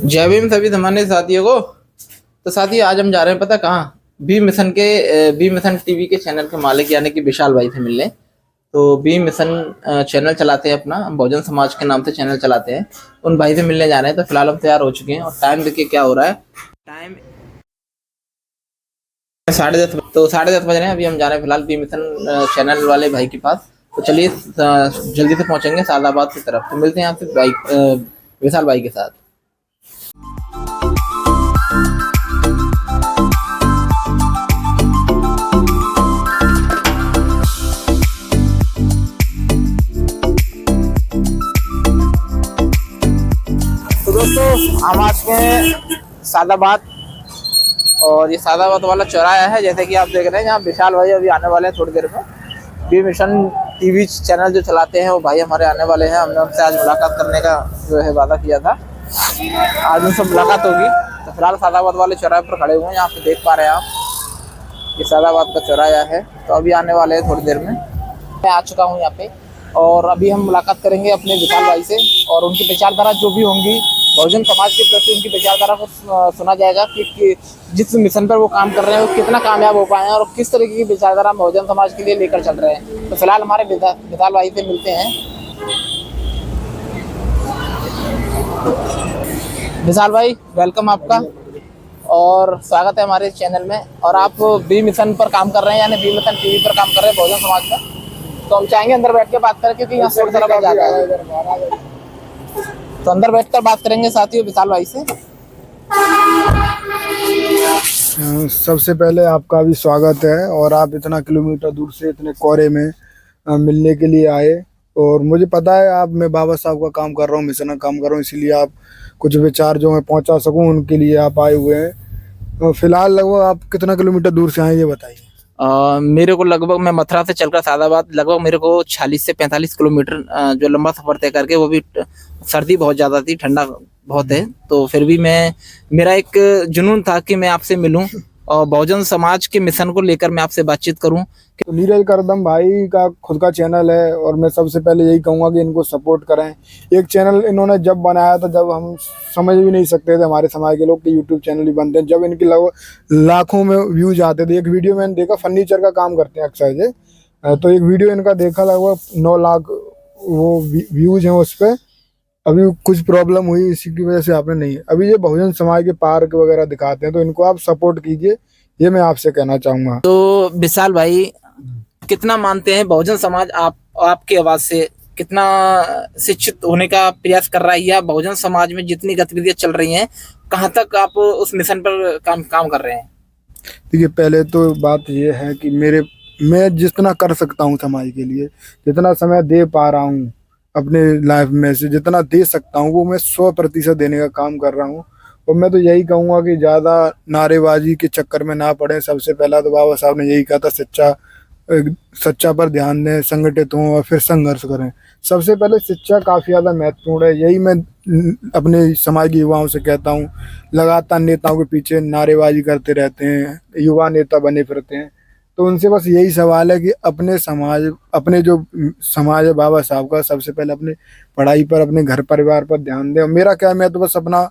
जय भीम सभी हमारे साथियों को। तो साथियों आज हम जा रहे हैं पता कहाँ। बी मिशन टीवी के चैनल के मालिक यानी कि विशाल भाई से मिलने। तो बी मिशन चैनल चलाते हैं अपना, बहुजन समाज के नाम से चैनल चलाते हैं। उन भाई से मिलने जा रहे हैं। तो फिलहाल हम तैयार हो चुके हैं और टाइम देखिए क्या हो रहा है। टाइम 10:30। तो 10:30 बज रहे हैं। अभी हम जा रहे हैं फिलहाल बी मिशन चैनल वाले भाई के पास। तो चलिए जल्दी से पहुंचेंगे सादाबाद की तरफ। तो मिलते हैं यहाँ से विशाल भाई के साथ। तो दोस्तों हम आज के हैं सादाबाद और ये सादाबाद वाला चौराहा है। जैसे कि आप देख रहे हैं यहाँ विशाल भाई अभी आने वाले हैं थोड़ी देर में। बी मिशन टीवी चैनल जो चलाते हैं वो भाई हमारे आने वाले हैं। हमने उनसे आज मुलाकात करने का जो है वादा किया था। आज उनसे मुलाकात होगी। तो फिलहाल सादाबाद वाले चौराहे पर खड़े हुए हैं। यहाँ पे देख पा रहे हैं आप, ये सादाबाद का चौराहा है। तो अभी आने वाले हैं थोड़ी देर में। मैं आ चुका हूँ यहाँ पे और अभी हम मुलाकात करेंगे अपने विशाल भाई से और उनकी विचारधारा जो भी होंगी बहुजन समाज के प्रति उनकी विचारधारा को सुना जाएगा कि जिस मिशन पर वो काम कर रहे हैं वो कितना कामयाब हो पाए हैं और किस तरीके की विचारधारा बहुजन समाज के लिए लेकर चल रहे हैं। तो फिलहाल हमारे विशाल भाई से मिलते हैं। विशाल भाई वेलकम आपका और स्वागत है हमारे चैनल में। और आप बी मिशन पर काम कर रहे हैं यानी बी मिशन टीवी पर काम कर रहे हैं बहुजन समाज पर। तो हम चाहेंगे अंदर बैठ के बात करें क्योंकि यहाँ शोर शराबा ज्यादा है। तो अंदर बैठकर बात करेंगे साथियों विशाल भाई से। सबसे पहले आपका भी स्वागत है और आप इतना किलोमीटर दूर से इतने कोहरे में मिलने के लिए आए। और मुझे पता है आप मैं बाबा साहब का काम कर रहा हूँ, मिशन का काम कर रहा हूँ, इसीलिए आप कुछ विचार जो मैं पहुँचा सकूँ उनके लिए आप आए हुए हैं। तो फिलहाल लगभग आप कितना किलोमीटर दूर से आए ये बताइए। मेरे को लगभग मैं मथुरा से चलकर सादाबाद लगभग मेरे को 40 से 45 किलोमीटर जो लंबा सफर तय करके, वो भी सर्दी बहुत ज़्यादा थी, ठंडा बहुत है। तो फिर भी मेरा एक जुनून था कि मैं आपसे मिलूं और बहुजन समाज के मिशन को लेकर मैं आपसे बातचीत करूं। तो नीरज करदम भाई का खुद का चैनल है और मैं सबसे पहले यही कहूँगा कि इनको सपोर्ट करें। एक चैनल इन्होंने जब बनाया था जब हम समझ भी नहीं सकते थे हमारे समाज के लोग कि यूट्यूब चैनल ही बनते हैं। जब इनकी लगभग लाखों में व्यूज आते थे। एक वीडियो मैंने देखा, फर्नीचर का काम करते हैं अक्सर ये, तो एक वीडियो इनका देखा लगभग 9 लाख वो व्यूज हैं उस पर। अभी कुछ प्रॉब्लम हुई इसी की वजह से आपने नहीं। अभी ये बहुजन समाज के पार्क वगैरह दिखाते हैं तो इनको आप सपोर्ट कीजिए, ये मैं आपसे कहना चाहूँगा। तो विशाल भाई कितना मानते हैं बहुजन समाज आपकी आवाज से कितना शिक्षित होने का प्रयास कर रहा है या बहुजन समाज में जितनी गतिविधियां चल रही हैं कहाँ तक आप उस मिशन पर काम कर रहे हैं? देखिए पहले तो बात ये है कि मैं जितना कर सकता हूँ समाज के लिए, जितना समय दे पा रहा हूँ अपने लाइफ में से जितना दे सकता हूँ वो मैं 100% देने का काम कर रहा हूँ। और मैं तो यही कहूँगा कि ज़्यादा नारेबाजी के चक्कर में ना पड़े। सबसे पहला तो बाबा साहब ने यही कहा था, सच्चा पर ध्यान दें, संगठित हों और फिर संघर्ष करें। सबसे पहले शिक्षा काफ़ी ज़्यादा महत्वपूर्ण है। यही मैं अपने समाज के युवाओं से कहता हूँ। लगातार नेताओं के पीछे नारेबाजी करते रहते हैं, युवा नेता बने फिरते हैं। तो उनसे बस यही सवाल है कि अपने जो समाज है बाबा साहब का, सबसे पहले अपने पढ़ाई पर, अपने घर परिवार पर ध्यान दें। और मेरा क्या है, मैं तो बस अपना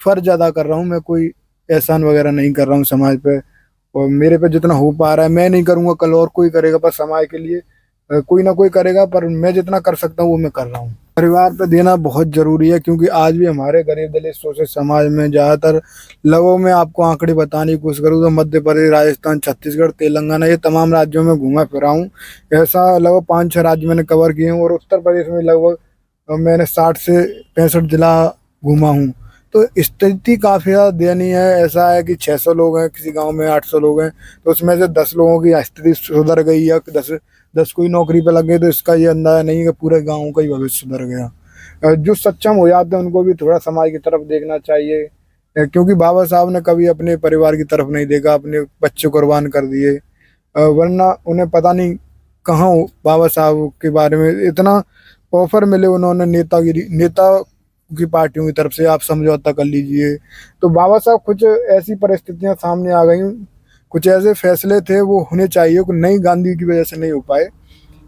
फर्ज अदा कर रहा हूँ। मैं कोई एहसान वगैरह नहीं कर रहा हूँ समाज पे। और मेरे पे जितना हो पा रहा है मैं नहीं करूँगा, कल और कोई करेगा, पर समाज के लिए कोई ना कोई करेगा। पर मैं जितना कर सकता हूँ वो मैं कर रहा हूँ। परिवार पे देना बहुत ज़रूरी है क्योंकि आज भी हमारे गरीब दलित शोषित समाज में ज़्यादातर लोगों में आपको आंकड़े बताने की कोशिश करूँ तो मध्य प्रदेश, राजस्थान, छत्तीसगढ़, तेलंगाना, ये तमाम राज्यों में घूमा फिरा हूँ। ऐसा लगभग 5-6 राज्य मैंने कवर किए हैं और उत्तर प्रदेश में लगभग मैंने 60 से 65 जिला घूमा हूँ। तो स्थिति काफ़ी ज़्यादा दयनीय है। ऐसा है कि 600 लोग हैं किसी गांव में, 800 लोग हैं, तो उसमें से 10 लोगों की स्थिति सुधर गई या 10 कोई नौकरी पे लग गए, तो इसका ये अंदाजा नहीं है कि पूरे गाँव का ही भविष्य सुधर गया। जो सक्षम हो जाते हैं उनको भी थोड़ा समाज की तरफ देखना चाहिए क्योंकि बाबा साहब ने कभी अपने परिवार की तरफ नहीं देखा, अपने बच्चे कुर्बान कर दिए। वरना उन्हें पता नहीं कहाँ बाबा साहब के बारे में इतना ऑफर मिले, उन्होंने नेता की पार्टियों की तरफ से आप समझौता कर लीजिए। तो बाबा साहब कुछ ऐसी परिस्थितियां सामने आ गई, कुछ ऐसे फैसले थे वो होने चाहिए, नहीं गांधी की वजह से नहीं हो पाए।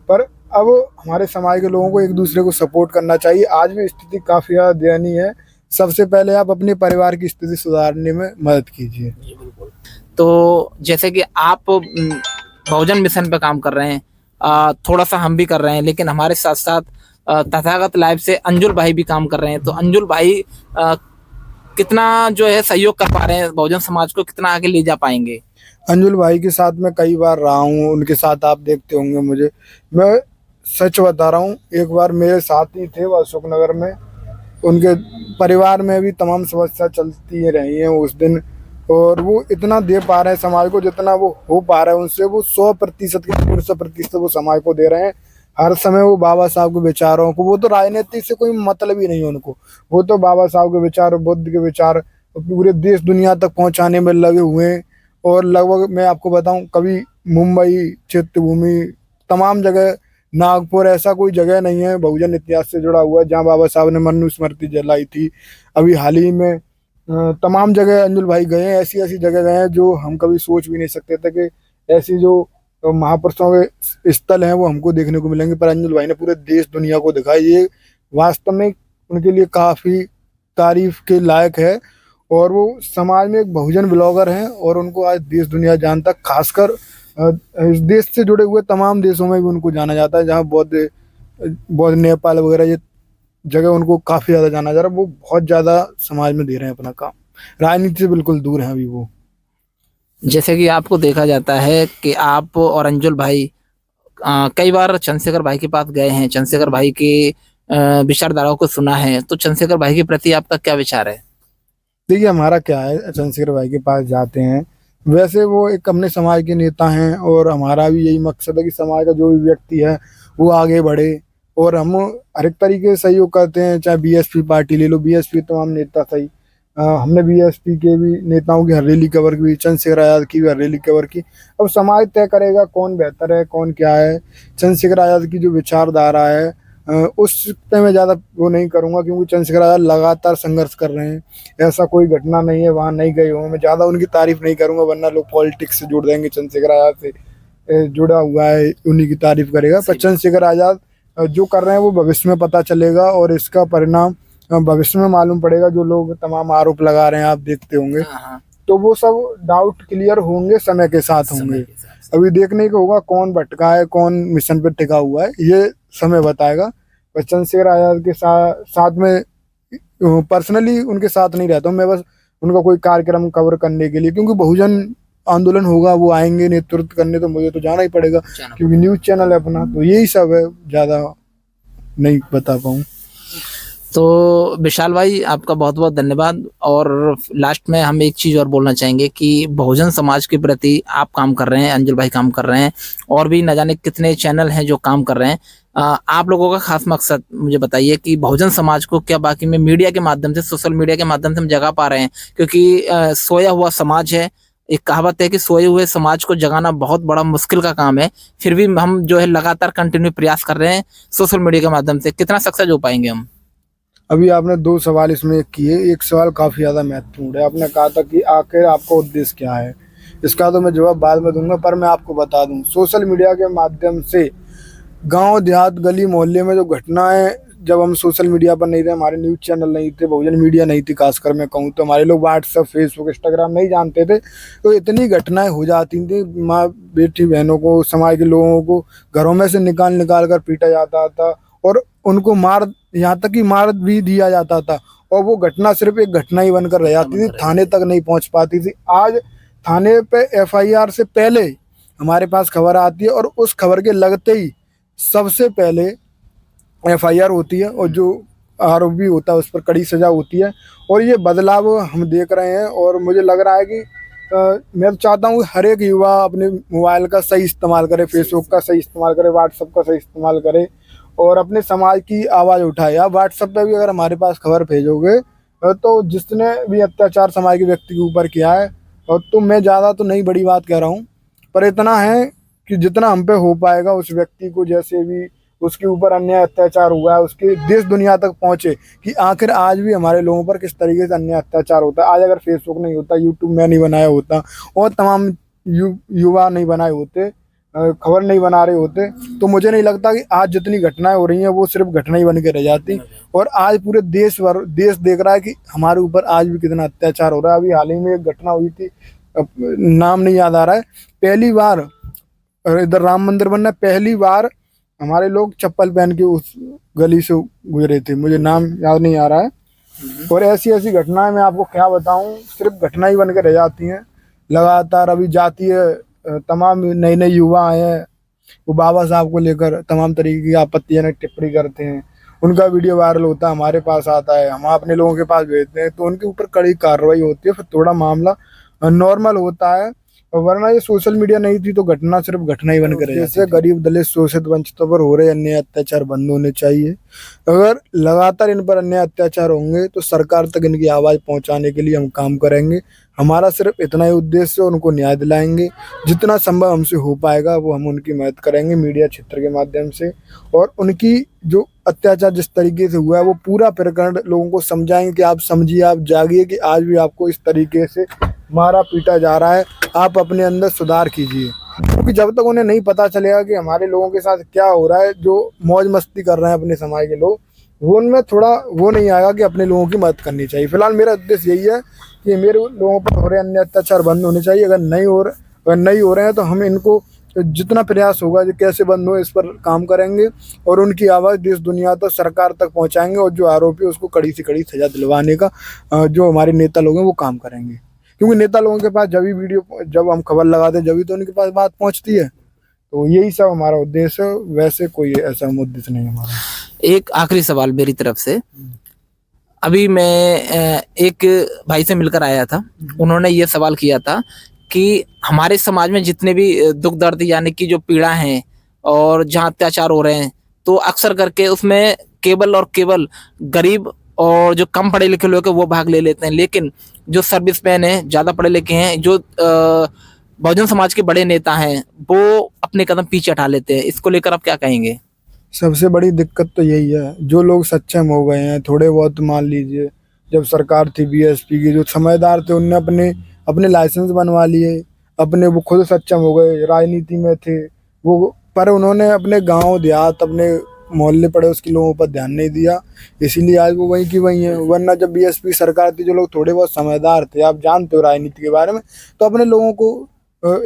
पर अब हमारे समाज के लोगों को एक दूसरे को सपोर्ट करना चाहिए। आज भी स्थिति काफ़ी ज़्यादा दयनीय है। सबसे पहले आप अपने परिवार की स्थिति सुधारने में मदद कीजिए। तो जैसे कि आप बहुजन मिशन पे काम कर रहे हैं, थोड़ा सा हम भी कर रहे हैं, लेकिन हमारे साथ साथ तथागत लाइव से अंजुल भाई भी काम कर रहे हैं। तो अंजुल भाई कितना जो है सहयोग कर पा रहे हैं, बहुजन समाज को कितना आगे ले जा पाएंगे? अंजुल भाई के साथ मैं कई बार रहा हूँ, उनके साथ आप देखते होंगे मुझे। मैं सच बता रहा हूँ, एक बार मेरे साथ ही थे वो अशोक नगर में, उनके परिवार में भी तमाम समस्या चलती रही हैं उस दिन, और वो इतना दे पा रहे हैं समाज को जितना वो हो पा रहा है उनसे, वो 100% की 100% वो समाज को दे रहे हैं। हर समय वो बाबा साहब के विचारों को, वो तो राजनीति से कोई मतलब ही नहीं है उनको, वो तो बाबा साहब के विचार, बुद्ध के विचार पूरे देश दुनिया तक पहुंचाने में लगे हुए हैं। और लगभग मैं आपको बताऊं, कभी मुंबई, चित्रभूमि, तमाम जगह, नागपुर, ऐसा कोई जगह नहीं है बहुजन इतिहास से जुड़ा हुआ जहां बाबा साहब ने मनुस्मृति जलाई थी। अभी हाल ही में तमाम जगह अंजुल भाई गए हैं, ऐसी ऐसी जगह गए हैं जो हम कभी सोच भी नहीं सकते थे कि ऐसी जो महापुरुषों के स्थल हैं वो हमको देखने को मिलेंगे। पर अंजुल भाई ने पूरे देश दुनिया को दिखाया, ये वास्तव में उनके लिए काफ़ी तारीफ के लायक है। और वो समाज में एक बहुजन ब्लॉगर हैं और उनको आज देश दुनिया जानता, खासकर इस देश से जुड़े हुए तमाम देशों में भी उनको जाना जाता है, जहाँ बौद्ध बौद्ध नेपाल वगैरह ये जगह उनको काफ़ी ज़्यादा जाना जा रहा है। वो बहुत ज़्यादा समाज में दे रहे हैं अपना काम, राजनीति से बिल्कुल दूर हैं अभी वो। जैसे कि आपको देखा जाता है कि आप और अंजुल भाई कई बार चंद्रशेखर भाई के पास गए हैं, चंद्रशेखर भाई के विचारधाराओं को सुना है, तो चंद्रशेखर भाई के प्रति आपका क्या विचार है? देखिए, हमारा क्या है, चंद्रशेखर भाई के पास जाते हैं, वैसे वो एक अपने समाज के नेता हैं और हमारा भी यही मकसद है कि समाज का जो भी व्यक्ति है वो आगे बढ़े, और हम हर एक तरीके से सहयोग करते हैं। चाहे बीएसपी पार्टी ले लो, बीएसपी तमाम नेता सही, हमने बीएसपी के भी नेताओं की हर रैली कवर की, चंद्रशेखर आज़ाद की भी हर रैली कवर की। अब समाज तय करेगा कौन बेहतर है, कौन क्या है। चंद्रशेखर आज़ाद की जो विचारधारा है उस पे मैं ज़्यादा वो नहीं करूँगा, क्योंकि चंद्रशेखर आज़ाद लगातार संघर्ष कर रहे हैं, ऐसा कोई घटना नहीं है वहाँ नहीं गए हो। मैं ज़्यादा उनकी तारीफ नहीं करूँगा, वरना लोग पॉलिटिक्स से जोड़ देंगे, चंद्रशेखर आज़ाद से जुड़ा हुआ है उन्हीं की तारीफ करेगा। पर चंद्रशेखर आज़ाद जो कर रहे हैं वो भविष्य में पता चलेगा, और इसका परिणाम भविष्य में मालूम पड़ेगा। जो लोग तमाम आरोप लगा रहे हैं आप देखते होंगे, तो वो सब डाउट क्लियर होंगे, समय के साथ होंगे। अभी देखने को होगा कौन भटका है, कौन मिशन पे टिका हुआ है, ये समय बताएगा। पर चंद्रशेखर आज़ाद के साथ में पर्सनली उनके साथ नहीं रहता हूँ मैं, बस उनका कोई कार्यक्रम कवर करने के लिए, क्योंकि बहुजन आंदोलन होगा, वो आएंगे नेतृत्व करने, तो मुझे तो जाना ही पड़ेगा, क्योंकि न्यूज़ चैनल है अपना। तो यही सब है, ज़्यादा नहीं बता पाऊँ। तो विशाल भाई, आपका बहुत बहुत धन्यवाद। और लास्ट में हम एक चीज़ और बोलना चाहेंगे कि बहुजन समाज के प्रति आप काम कर रहे हैं, अंजुल भाई काम कर रहे हैं, और भी न जाने कितने चैनल हैं जो काम कर रहे हैं। आप लोगों का खास मकसद मुझे बताइए कि बहुजन समाज को क्या बाकी में मीडिया के माध्यम से, सोशल मीडिया के माध्यम से हम जगा पा रहे हैं? क्योंकि सोया हुआ समाज है, एक कहावत है कि सोए हुए समाज को जगाना बहुत बड़ा मुश्किल का काम है, फिर भी हम जो है लगातार कंटिन्यू प्रयास कर रहे हैं सोशल मीडिया के माध्यम से। कितना सक्सेस हो पाएंगे हम? अभी आपने 2 सवाल इसमें किए, एक सवाल काफ़ी ज़्यादा महत्वपूर्ण है। आपने कहा था कि आखिर आपका उद्देश्य क्या है, इसका तो मैं जवाब बाद में दूंगा, पर मैं आपको बता दूं, सोशल मीडिया के माध्यम से गांव देहात गली मोहल्ले में जो घटनाएं, जब हम सोशल मीडिया पर नहीं थे, हमारे न्यूज़ चैनल नहीं थे, बहुजन मीडिया नहीं थी, खासकर मैं कहूँ तो हमारे लोग व्हाट्सएप, फेसबुक, इंस्टाग्राम नहीं जानते थे, तो इतनी घटनाएं हो जाती थी, माँ बेटी बहनों को, समाज के लोगों को घरों में से निकाल निकाल कर पीटा जाता था, और उनको मार, यहाँ तक कि मार भी दिया जाता था, और वो घटना सिर्फ एक घटना ही बनकर रह जाती थी, थाने तक नहीं पहुँच पाती थी। आज थाने पे एफआईआर से पहले हमारे पास खबर आती है, और उस खबर के लगते ही सबसे पहले एफआईआर होती है, और जो आरोपी होता है उस पर कड़ी सजा होती है। और ये बदलाव हम देख रहे हैं, और मुझे लग रहा है कि मैं तो चाहता हूँ हर एक युवा अपने मोबाइल का सही इस्तेमाल करे, फेसबुक का सही इस्तेमाल करे, व्हाट्सएप का सही इस्तेमाल करे, और अपने समाज की आवाज़ उठाए। आप व्हाट्सएप पे भी अगर हमारे पास खबर भेजोगे तो जिसने भी अत्याचार समाज के व्यक्ति के ऊपर किया है, और तो मैं ज़्यादा तो नहीं बड़ी बात कह रहा हूँ, पर इतना है कि जितना हम पे हो पाएगा उस व्यक्ति को, जैसे भी उसके ऊपर अन्याय अत्याचार हुआ है, उसके देश दुनिया तक पहुँचे कि आखिर आज भी हमारे लोगों पर किस तरीके से अन्याय अत्याचार होता है। आज अगर फेसबुक नहीं होता, यूट्यूब मैं नहीं बनाया होता, और तमाम युवा नहीं बनाए होते, खबर नहीं बना रहे होते तो मुझे नहीं लगता कि आज जितनी घटनाएं हो रही हैं वो सिर्फ घटना ही बन के रह जाती। और आज पूरे देश देख रहा है कि हमारे ऊपर आज भी कितना अत्याचार हो रहा है। अभी हाल ही में एक घटना हुई थी, नाम नहीं याद आ रहा है, पहली बार इधर राम मंदिर बनना, पहली बार हमारे लोग चप्पल पहन के उस गली से गुजरे थे, मुझे नाम याद नहीं आ रहा है। और ऐसी ऐसी घटनाएं मैं आपको क्या बताऊं, सिर्फ घटना ही बन के रह जाती हैं लगातार। अभी जातीय तमाम नए नए युवा आए हैं, वो बाबा साहब को लेकर तमाम तरीके की आपत्तिजनक टिप्पणी करते हैं, उनका वीडियो वायरल होता है, हमारे पास आता है, हम अपने लोगों के पास भेजते हैं, तो उनके ऊपर कड़ी कार्रवाई होती है, फिर थोड़ा मामला नॉर्मल होता है। वरना ये सोशल मीडिया नहीं थी तो घटना सिर्फ घटना ही बनकर रह जैसे गरीब दलित शोषित वंचितों पर हो रहे अन्य अत्याचार बंद होने चाहिए। अगर लगातार इन पर अन्य अत्याचार होंगे तो सरकार तक इनकी आवाज पहुंचाने के लिए हम काम करेंगे। हमारा सिर्फ इतना ही उद्देश्य है, उनको न्याय दिलाएंगे, जितना संभव हमसे हो पाएगा वो हम उनकी मदद करेंगे मीडिया क्षेत्र के माध्यम से। और उनकी जो अत्याचार जिस तरीके से हुआ है वो पूरा प्रकरण लोगों को समझाएंगे कि आप समझिए, आप जागिए कि आज भी आपको इस तरीके से मारा पीटा जा रहा है, आप अपने अंदर सुधार कीजिए। क्योंकि जब तक उन्हें नहीं पता चलेगा कि हमारे लोगों के साथ क्या हो रहा है, जो मौज मस्ती कर रहे हैं अपने समाज के लोग, वो उनमें थोड़ा वो नहीं आएगा कि अपने लोगों की मदद करनी चाहिए। फिलहाल मेरा उद्देश्य यही है कि मेरे लोगों पर हो रहे अन्य अत्याचार बंद होने चाहिए। अगर नहीं हो रहे हैं तो हम इनको जितना प्रयास होगा जो कैसे बंद हो इस पर काम करेंगे और उनकी आवाज़ देश दुनिया तक सरकार तक पहुंचाएंगे। और जो आरोपी है उसको कड़ी से कड़ी सजा दिलवाने का जो हमारे नेता लोग हैं वो काम करेंगे। क्योंकि नेता लोगों के पास जब हम खबर लगाते हैं जब तो उनके पास बात पहुंचती है। तो यही सब हमारा उद्देश्य है, वैसे कोई ऐसा उद्देश्य नहीं हमारा। एक आखिरी सवाल मेरी तरफ से, अभी मैं एक भाई से मिलकर आया था, उन्होंने ये सवाल किया था कि हमारे समाज में जितने भी दुख दर्द यानी कि जो पीड़ा है और जहाँ अत्याचार हो रहे हैं तो अक्सर करके उसमें केवल गरीब और जो कम पढ़े लिखे लोग हैं वो भाग ले लेते हैं, लेकिन जो सर्विसमैन हैं, ज़्यादा पढ़े लिखे हैं, जो बहुजन समाज के बड़े नेता हैं वो अपने कदम पीछे हटा लेते हैं। इसको लेकर आप क्या कहेंगे? सबसे बड़ी दिक्कत तो यही है, जो लोग सक्षम हो गए हैं थोड़े बहुत, मान लीजिए जब सरकार थी बीएसपी की, जो समझदार थे उनने अपने लाइसेंस बनवा लिए, अपने वो खुद सक्षम हो गए, राजनीति में थे वो, पर उन्होंने अपने गांव देहात अपने मोहल्ले पड़े उसके लोगों पर ध्यान नहीं दिया, इसीलिए आज वो वहीं की वहीं है। वरना जब बीएसपी सरकार थी जो लोग थोड़े बहुत समझदार थे, आप जानते हो राजनीति के बारे में, तो अपने लोगों को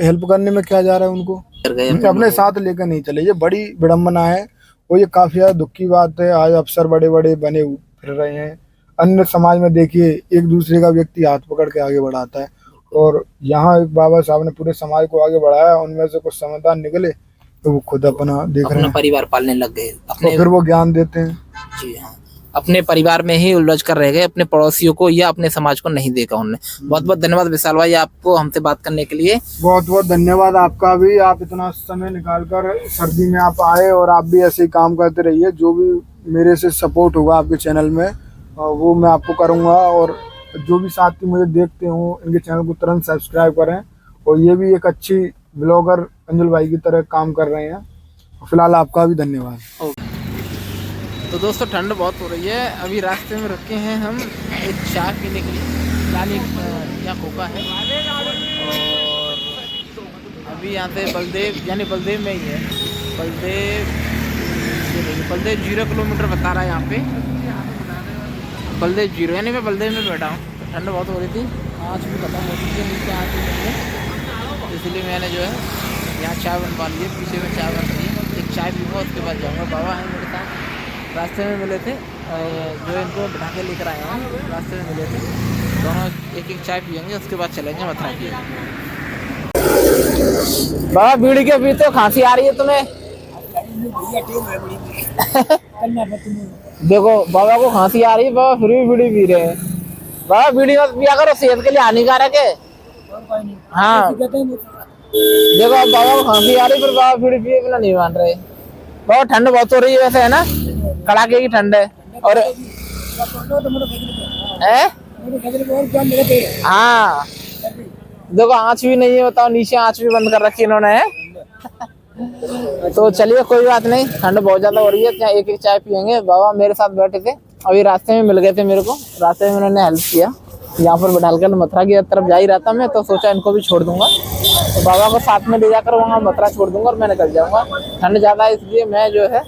हेल्प करने में क्या जा रहा है, उनको अपने साथ लेकर नहीं चले। ये बड़ी विडम्बना है और ये काफ़ी ज़्यादा दुख की बात है। आज अफसर बड़े बड़े बने फिर रहे हैं, अन्य समाज में देखिए एक दूसरे का व्यक्ति हाथ पकड़ के आगे बढ़ाता है, और यहाँ बाबा साहब ने पूरे समाज को आगे बढ़ाया, उनमें से कुछ समझदार निकले तो वो खुद अपना देख रहे हैं, परिवार पालने लग गए, तो फिर वो ज्ञान देते हैं। जी हाँ, अपने परिवार में ही उलझ कर रह गए, अपने पड़ोसियों को या अपने समाज को नहीं देखा उन्होंने। बहुत बहुत धन्यवाद विशाल भाई आपको हमसे बात करने के लिए। बहुत बहुत धन्यवाद आपका भी, आप इतना समय निकालकर सर्दी में आप आए और आप भी ऐसे ही काम करते रहिए। जो भी मेरे से सपोर्ट होगा आपके चैनल में वो मैं आपको करूँगा, और जो भी साथी मुझे देखते हो इनके चैनल को तुरंत सब्सक्राइब करें। और ये भी एक अच्छी ब्लॉगर अंजुल भाई की तरह काम कर रहे हैं। फिलहाल आपका भी धन्यवाद। तो दोस्तों ठंड बहुत हो रही है, अभी रास्ते में रुके हैं हम एक चाय पीने के लिए, फिलहाल यहाँ खोखा है, और अभी यहाँ से बलदेव में ही है, बलदेव 0 किलोमीटर बता रहा है यहाँ पे, बलदेव 0 यानी मैं बलदेव में बैठा हूँ। ठंड बहुत हो रही थी, आज भी खत्म हो चुकी है, नीचे आज भी नहीं है, इसलिए मैंने जो है यहाँ चाय बनवा ली है, पीछे में चाय बन रही है, एक चाय पीऊँगा उसके बाद जाऊँगा। बाबा है मेरे साथ, रास्ते में मिले थे, जो इनको बिठा के लेकर आए हैं, रास्ते में मिले थे, दोनों एक एक चाय पियेंगे उसके बाद चलेंगे मथुरा की। बाबा बीड़ी के पीते हो, खांसी आ रही है तुम्हें? देखो बाबा को खांसी आ रही है, बाबा फिर भी बीड़ी पी रहे हैं। बाबा बीड़ी मत पिया करो, सेहत के लिए हानिकारक है। हाँ देखो अब बाबा को खांसी आ रही, फिर बाबा बीड़ी पिए बिना नहीं मान रहे। बाबा ठंड बहुत हो रही है वैसे, है ना, कड़ाके की ठंड है। और हाँ देखो आँच भी नहीं है, बताओ, नीचे आँच भी बंद कर रखी इन्होंने। तो चलिए कोई बात नहीं, ठंड बहुत ज्यादा हो रही है, यहाँ एक एक चाय पियेंगे। बाबा मेरे साथ बैठे थे, अभी रास्ते में मिल गए थे मेरे को, रास्ते में उन्होंने हेल्प किया, यहाँ पर बैठा कर मथुरा की तरफ जा ही रहा था मैं, तो सोचा इनको भी छोड़ दूंगा। तो बाबा को साथ में ले जाकर वहाँ मथुरा छोड़ दूंगा और मैं निकल जाऊंगा। ठंड ज़्यादा है इसलिए मैं जो है,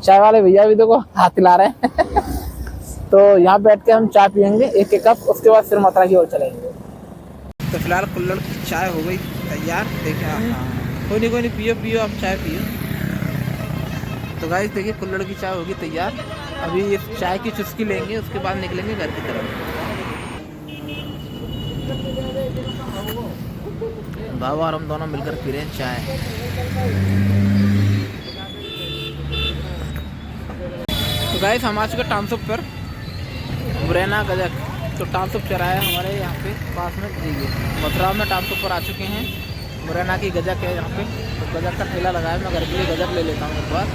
चाय वाले भैया भी देखो हाथ हिला रहे हैं तो यहाँ बैठ के हम चाय पियेंगे एक एक कप, उसके बाद फिर मथुरा की ओर चलेंगे। तो फिलहाल कुल्हड़ की चाय हो गई तैयार। देखिए कोई नहीं पियो आप चाय पियो। तो गाइस देखिए कुल्हड़ की चाय होगी तैयार। अभी ये चाय की चुस्की लेंगे, उसके बाद निकलेंगे घर की तरफ। बाबा और हम दोनों मिलकर पी रहे हैं चाय। तो गाइस हम आ चुके टाउनशिप पर, मुरैना गजक। तो टाउनशिप चौराहा हमारे यहाँ पे पास में दीजिए, मथुरा में टाउनशिप पर आ चुके हैं। मुरैना की गजक है यहाँ पे, तो गजक का ठेला लगाया। मैं घर के लिए गजक ले लेता हूँ एक बार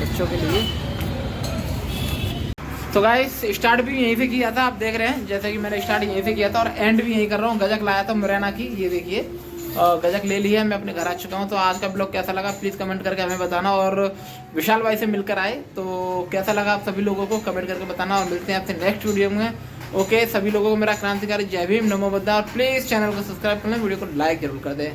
बच्चों के लिए। तो गाइस स्टार्ट भी यहीं से किया था, आप देख रहे हैं जैसे कि मैंने स्टार्ट यहीं से किया था और एंड भी यहीं कर रहा हूँ। गजक लाया था मुरैना की, ये देखिए गजक ले लिया, मैं अपने घर आ चुका हूँ। तो आज का ब्लॉग कैसा लगा प्लीज़ कमेंट करके हमें बताना, और विशाल भाई से मिलकर आए तो कैसा लगा आप सभी लोगों को कमेंट करके बताना। और मिलते हैं आपसे नेक्स्ट वीडियो में। ओके, सभी लोगों को मेरा क्रांतिकारी जय भीम, नमो बुद्धा, और प्लीज़ चैनल को सब्सक्राइब कर लें, वीडियो को लाइक जरूर कर दें।